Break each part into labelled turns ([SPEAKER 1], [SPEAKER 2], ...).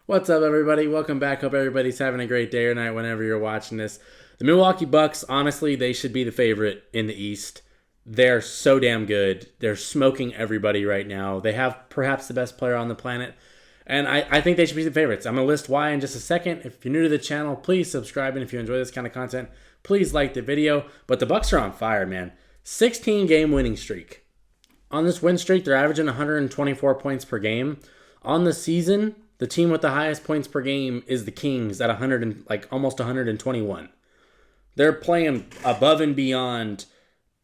[SPEAKER 1] What's up, everybody? Welcome back. Hope everybody's having a great day or night whenever you're watching this. The Milwaukee Bucks, honestly, they should be the favorite in the East. They're so damn good. They're smoking everybody right now. They have perhaps the best player on the planet. And I think they should be the favorites. I'm going to list why in just a second. If you're new to the channel, please subscribe. And if you enjoy this kind of content, please like the video. But the Bucks are on fire, man. 16-game winning streak. On this win streak, they're averaging 124 points per game. On the season, the team with the highest points per game is the Kings at almost 121. They're playing above and beyond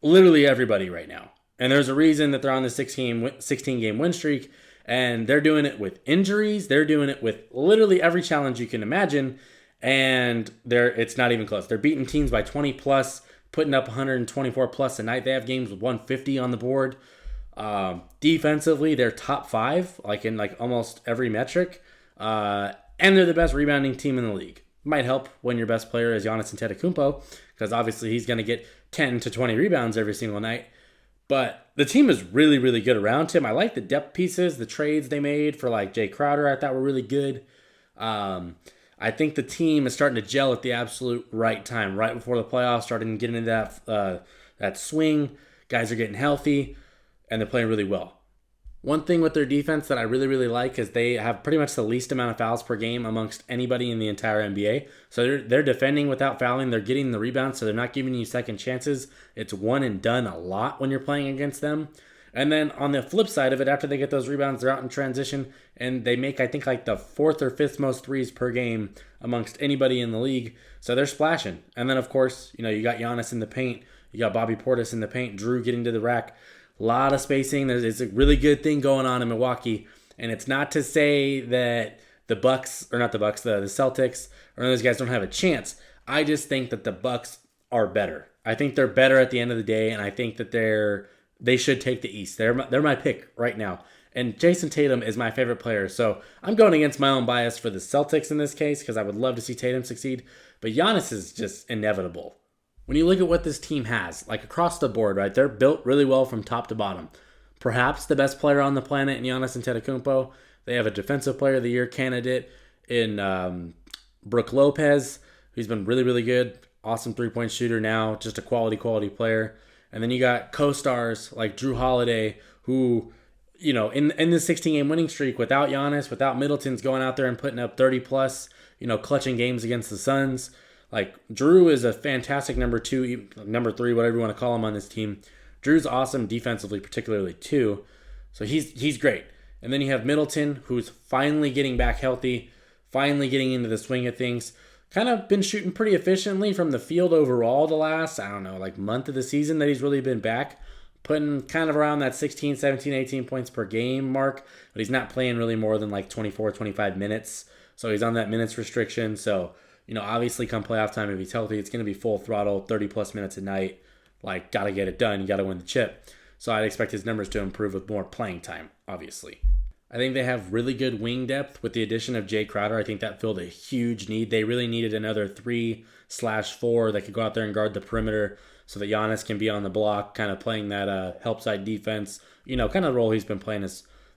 [SPEAKER 1] literally everybody right now. And there's a reason that they're on the 16-game win streak. And they're doing it with injuries. They're doing it with literally every challenge you can imagine. And it's not even close. They're beating teams by 20 plus, putting up 124 plus a night. They have games with 150 on the board. Defensively, they're top 5, in almost every metric. And they're the best rebounding team in the league. Might help when your best player is Giannis Antetokounmpo, because obviously he's going to get 10 to 20 rebounds every single night. But the team is really, really good around him. I like the depth pieces, the trades they made for Jay Crowder. I thought were really good. I think the team is starting to gel at the absolute right time, right before the playoffs, starting to get into that swing. Guys are getting healthy, and they're playing really well. One thing with their defense that I really, really like is they have pretty much the least amount of fouls per game amongst anybody in the entire NBA. So they're defending without fouling. They're getting the rebounds, so they're not giving you second chances. It's one and done a lot when you're playing against them. And then on the flip side of it, after they get those rebounds, they're out in transition, and they make, I think, the 4th or 5th most threes per game amongst anybody in the league. So they're splashing. And then, of course, you got Giannis in the paint. You got Bobby Portis in the paint. Drew getting to the rack. A lot of spacing. It's a really good thing going on in Milwaukee. And it's not to say that the Celtics or those guys don't have a chance. I just think that the Bucks are better. I think they're better at the end of the day, and I think that they should take the East. They're my pick right now. And Jason Tatum is my favorite player. So I'm going against my own bias for the Celtics in this case because I would love to see Tatum succeed. But Giannis is just inevitable. When you look at what this team has, across the board, right, they're built really well from top to bottom. Perhaps the best player on the planet in Giannis Antetokounmpo. They have a Defensive Player of the Year candidate in Brook Lopez, who's been really, really good. Awesome three-point shooter now, just a quality player. And then you got co-stars like Drew Holiday, who, in the 16-game winning streak, without Giannis, without Middleton's going out there and putting up 30 plus, clutching games against the Suns. Drew is a fantastic number 2, number 3, whatever you want to call him on this team. Drew's awesome defensively, particularly too. So he's great. And then you have Middleton, who's finally getting back healthy, finally getting into the swing of things. Kind of been shooting pretty efficiently from the field overall the last, month of the season that he's really been back. Putting kind of around that 16, 17, 18 points per game mark. But he's not playing really more than 24, 25 minutes. So he's on that minutes restriction. So obviously come playoff time, if he's healthy, it's going to be full throttle, 30-plus minutes a night. Got to get it done. You got to win the chip. So I'd expect his numbers to improve with more playing time, obviously. I think they have really good wing depth with the addition of Jay Crowder. I think that filled a huge need. They really needed another 3/4 that could go out there and guard the perimeter so that Giannis can be on the block, kind of playing that help side defense, kind of the role he's been playing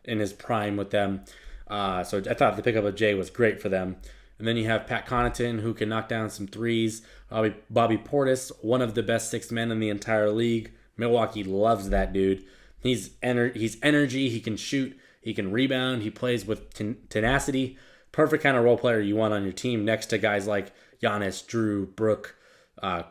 [SPEAKER 1] in his prime with them. So I thought the pickup of Jay was great for them. And then you have Pat Connaughton, who can knock down some threes. Bobby Portis, one of the best 6 men in the entire league. Milwaukee loves that dude. He's energy. He can shoot. He can rebound. He plays with tenacity. Perfect kind of role player you want on your team next to guys like Giannis, Drew, Brook,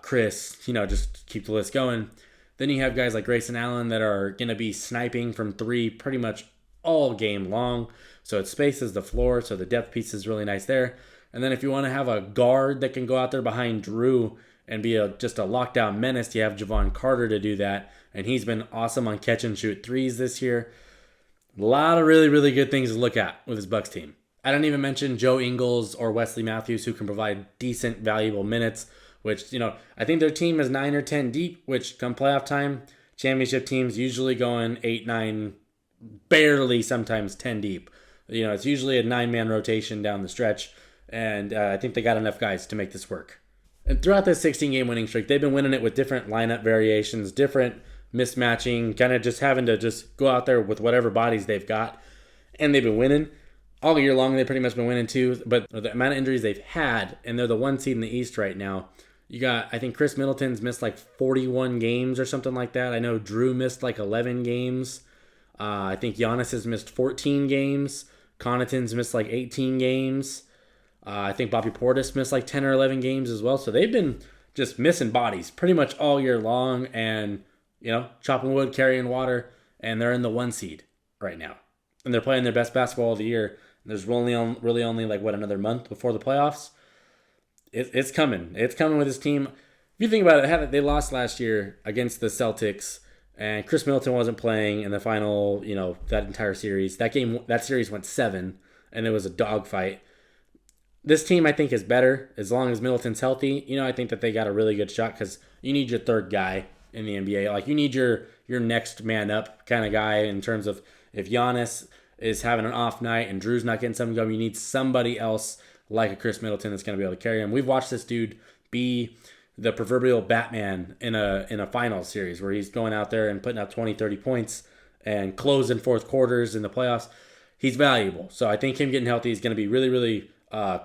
[SPEAKER 1] Chris. Just keep the list going. Then you have guys like Grayson Allen that are going to be sniping from 3 pretty much all game long. So it spaces the floor. So the depth piece is really nice there. And then if you want to have a guard that can go out there behind Drew and be just a lockdown menace, you have Javon Carter to do that. And he's been awesome on catch and shoot threes this year. A lot of really, really good things to look at with his Bucks team. I don't even mention Joe Ingles or Wesley Matthews, who can provide decent, valuable minutes, which, I think their team is 9 or 10 deep, which come playoff time, championship teams usually going 8, 9, barely sometimes 10 deep. It's usually a 9-man rotation down the stretch. And I think they got enough guys to make this work. And throughout this 16-game winning streak, they've been winning it with different lineup variations, different mismatching, kind of just having to just go out there with whatever bodies they've got. And they've been winning. all year long, they've pretty much been winning too. But the amount of injuries they've had, and they're the 1 seed in the East right now. You got, I think Chris Middleton's missed like 41 games or something like that. I know Drew missed like 11 games. I think Giannis has missed 14 games. Connaughton's missed like 18 games. I think Bobby Portis missed like 10 or 11 games as well. So they've been just missing bodies pretty much all year long, and, chopping wood, carrying water, and they're in the 1 seed right now. And they're playing their best basketball of the year. There's really only like, another month before the playoffs. It's coming. It's coming with this team. If you think about it, they lost last year against the Celtics, and Chris Middleton wasn't playing in the final, that entire series. That series went 7, and it was a dogfight. This team, I think, is better as long as Middleton's healthy. I think that they got a really good shot because you need your third guy in the NBA. Like, you need your next man up kind of guy in terms of if Giannis is having an off night and Drew's not getting something going, you need somebody else like a Chris Middleton that's going to be able to carry him. We've watched this dude be the proverbial Batman in a finals series where he's going out there and putting up 20, 30 points and closing fourth quarters in the playoffs. He's valuable. So I think him getting healthy is going to be really, really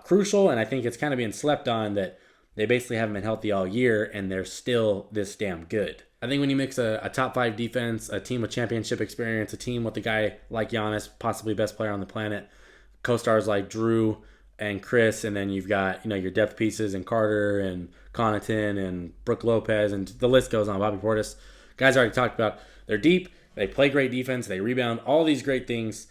[SPEAKER 1] crucial, and I think it's kind of being slept on that they basically haven't been healthy all year, and they're still this damn good. I think when you mix a top 5 defense, a team with championship experience, a team with a guy like Giannis, possibly best player on the planet, co-stars like Drew and Chris, and then you've got your depth pieces and Carter and Connaughton and Brook Lopez, and the list goes on. Bobby Portis, guys I already talked about. They're deep. They play great defense. They rebound. All these great things.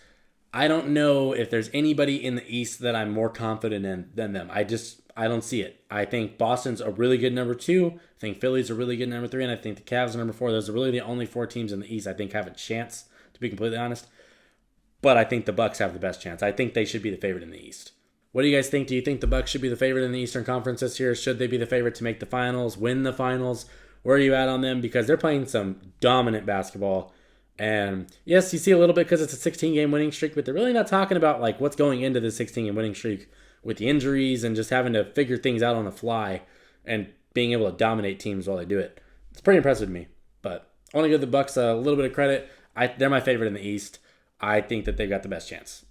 [SPEAKER 1] I don't know if there's anybody in the East that I'm more confident in than them. I don't see it. I think Boston's a really good number 2. I think Philly's a really good number 3, and I think the Cavs are number 4. Those are really the only 4 teams in the East I think have a chance, to be completely honest. But I think the Bucks have the best chance. I think they should be the favorite in the East. What do you guys think? Do you think the Bucks should be the favorite in the Eastern Conference this year? Should they be the favorite to make the finals, win the finals? Where are you at on them? Because they're playing some dominant basketball. And yes, you see a little bit because it's a 16-game winning streak, but they're really not talking about like what's going into the 16-game winning streak with the injuries and just having to figure things out on the fly and being able to dominate teams while they do it. It's pretty impressive to me. But I want to give the Bucks a little bit of credit. They're my favorite in the East. I think that they've got the best chance.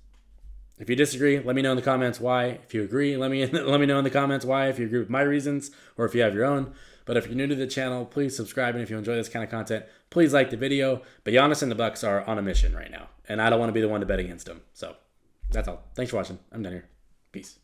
[SPEAKER 1] If you disagree, let me know in the comments why. If you agree, let me know in the comments why. If you agree with my reasons or if you have your own. But if you're new to the channel, please subscribe. And if you enjoy this kind of content, please like the video. But Giannis and the Bucks are on a mission right now, and I don't want to be the one to bet against them. So that's all. Thanks for watching. I'm done here. Peace.